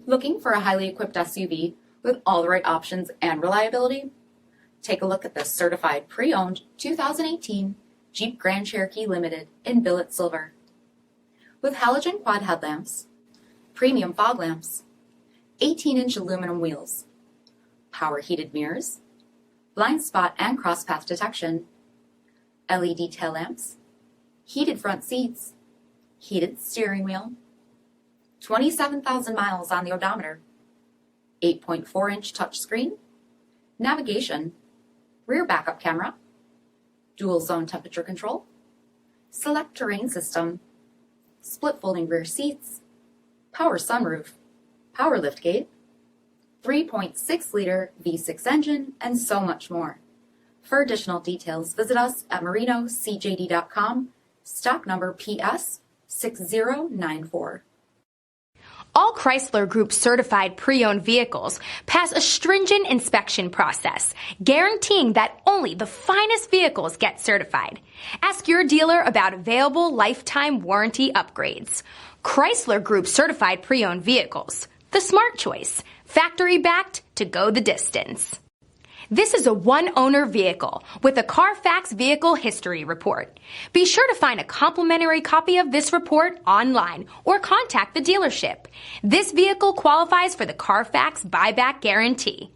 Looking for a highly equipped SUV with all the right options and reliability? Take a look at this certified pre-owned 2018 Jeep Grand Cherokee Limited in billet silver. With halogen quad headlamps, premium fog lamps, 18-inch aluminum wheels, power heated mirrors, blind spot and cross-path detection, LED tail lamps, heated front seats, heated steering wheel, 27,000 miles on the odometer, 8.4-inch touchscreen, navigation, rear backup camera, dual zone temperature control, SELEC-TERRAIN system, split folding rear seats, power sunroof, power liftgate, 3.6-liter V6 engine, and so much more. For additional details, visit us at marinocjd.com, stock number PS6094. All Chrysler Group certified pre-owned vehicles pass a stringent inspection process, guaranteeing that only the finest vehicles get certified. Ask your dealer about available lifetime warranty upgrades. Chrysler Group certified pre-owned vehicles, the smart choice, factory backed to go the distance. This is a one-owner vehicle with a CARFAX vehicle history report. Be sure to find a complimentary copy of this report online or contact the dealership. This vehicle qualifies for the CARFAX buyback guarantee.